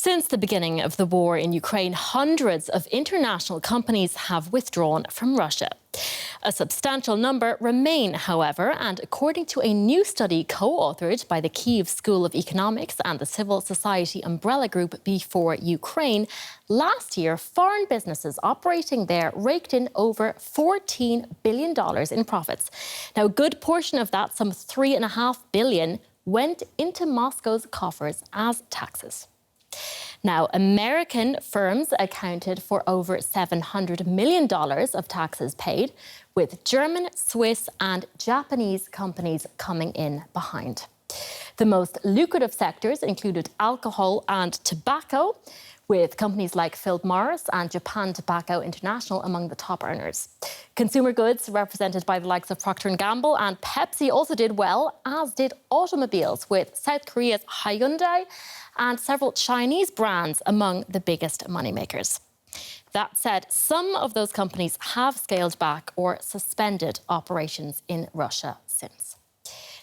Since the beginning of the war in Ukraine, hundreds of international companies have withdrawn from Russia. A substantial number remain, however, and according to a new study co-authored by the Kyiv School of Economics and the civil society umbrella group Before Ukraine, last year foreign businesses operating there raked in over $14 billion in profits. Now, a good portion of that, some $3.5 billion, went into Moscow's coffers as taxes. Now, American firms accounted for over $700 million of taxes paid, with German, Swiss and Japanese companies coming in behind. The most lucrative sectors included alcohol and tobacco, with companies like Philip Morris and Japan Tobacco International among the top earners. Consumer goods, represented by the likes of Proctor & Gamble and Pepsi, also did well, as did automobiles, with South Korea's Hyundai and several Chinese brands among the biggest moneymakers. That said, some of those companies have scaled back or suspended operations in Russia since.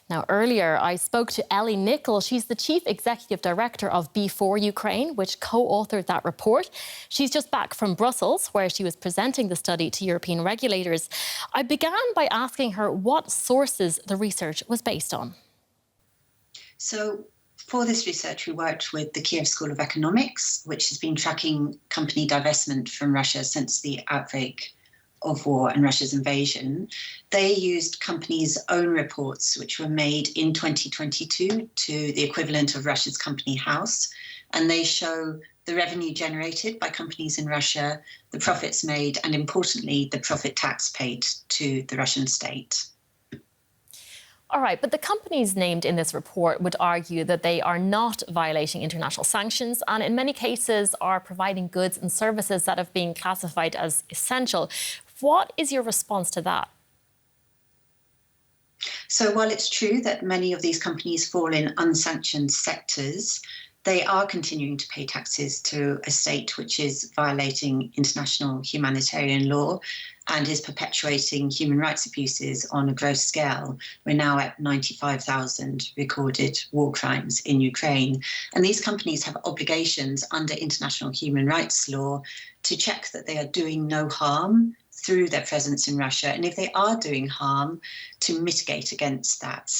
Now, earlier, I spoke to Ellie Nicol. She's the Chief Executive Director of Before Ukraine, which co-authored that report. She's just back from Brussels, where she was presenting the study to European regulators. I began by asking her what sources the research was based on. So, for this research, we worked with the Kyiv School of Economics, which has been tracking company divestment from Russia since the outbreak of war and Russia's invasion. They used companies' own reports, which were made in 2022 to the equivalent of Russia's Company House. And they show the revenue generated by companies in Russia, the profits made, and importantly, the profit tax paid to the Russian state. All right, but the companies named in this report would argue that they are not violating international sanctions and in many cases are providing goods and services that have been classified as essential. What is your response to that? So while it's true that many of these companies fall in unsanctioned sectors, they are continuing to pay taxes to a state which is violating international humanitarian law and is perpetuating human rights abuses on a gross scale. We're now at 95,000 recorded war crimes in Ukraine. And these companies have obligations under international human rights law to check that they are doing no harm through their presence in Russia. And if they are doing harm, to mitigate against that.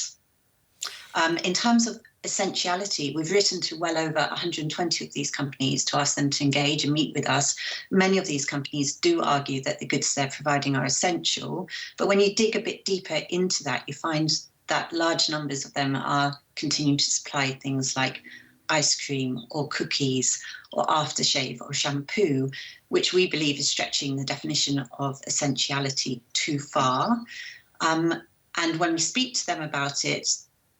In terms of essentiality, we've written to well over 120 of these companies to ask them to engage and meet with us. Many of these companies do argue that the goods they're providing are essential, but when you dig a bit deeper into that, you find that large numbers of them are continuing to supply things like ice cream or cookies or aftershave or shampoo, which we believe is stretching the definition of essentiality too far. And when we speak to them about it,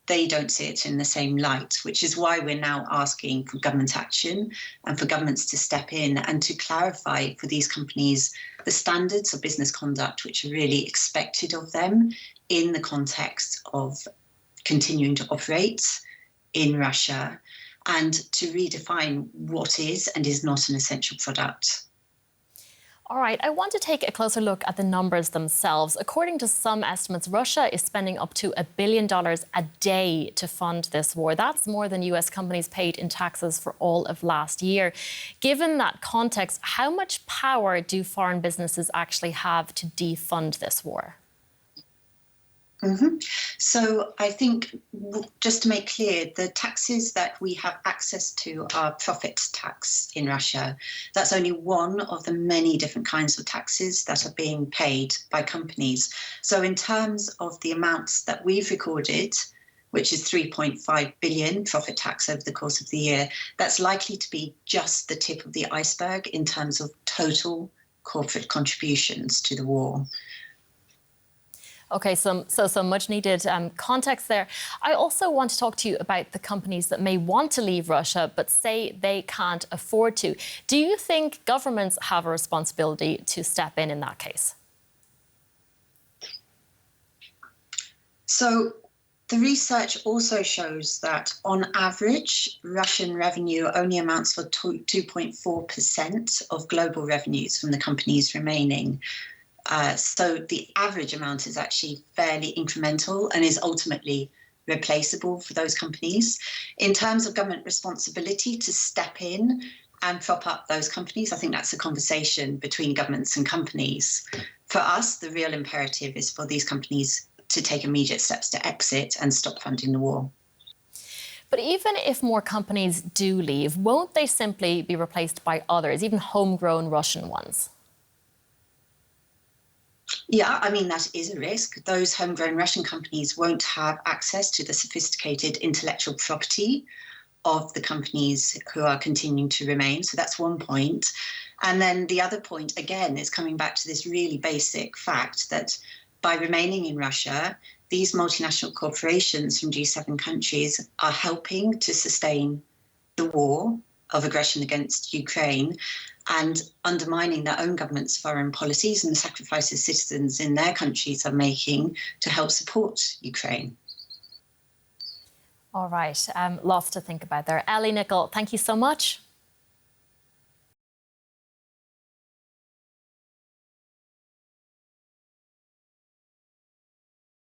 they don't see it in the same light, which is why we're now asking for government action and for governments to step in and to clarify for these companies the standards of business conduct which are really expected of them in the context of continuing to operate in Russia, and to redefine what is and is not an essential product. All right, I want to take a closer look at the numbers themselves. According to some estimates, Russia is spending up to $1 billion a day to fund this war. That's more than US companies paid in taxes for all of last year. Given that context, how much power do foreign businesses actually have to defund this war? So I think, just to make clear, the taxes that we have access to are profit tax in Russia. That's only one of the many different kinds of taxes that are being paid by companies. So in terms of the amounts that we've recorded, which is 3.5 billion profit tax over the course of the year, that's likely to be just the tip of the iceberg in terms of total corporate contributions to the war. OK, so much needed context there. I also want to talk to you about the companies that may want to leave Russia, but say they can't afford to. Do you think governments have a responsibility to step in that case? So the research also shows that on average, Russian revenue only amounts for 2.4% of global revenues from the companies remaining. So the average amount is actually fairly incremental and is ultimately replaceable for those companies. In terms of government responsibility to step in and prop up those companies, I think that's a conversation between governments and companies. For us, the real imperative is for these companies to take immediate steps to exit and stop funding the war. But even if more companies do leave, won't they simply be replaced by others, even homegrown Russian ones? Yeah, I mean, that is a risk. Those homegrown Russian companies won't have access to the sophisticated intellectual property of the companies who are continuing to remain. So that's one point. And then the other point, again, is coming back to this really basic fact that by remaining in Russia, these multinational corporations from G7 countries are helping to sustain the war of aggression against Ukraine and undermining their own government's foreign policies and the sacrifices citizens in their countries are making to help support Ukraine. All right, lots to think about there. Ellie Nicholl, thank you so much.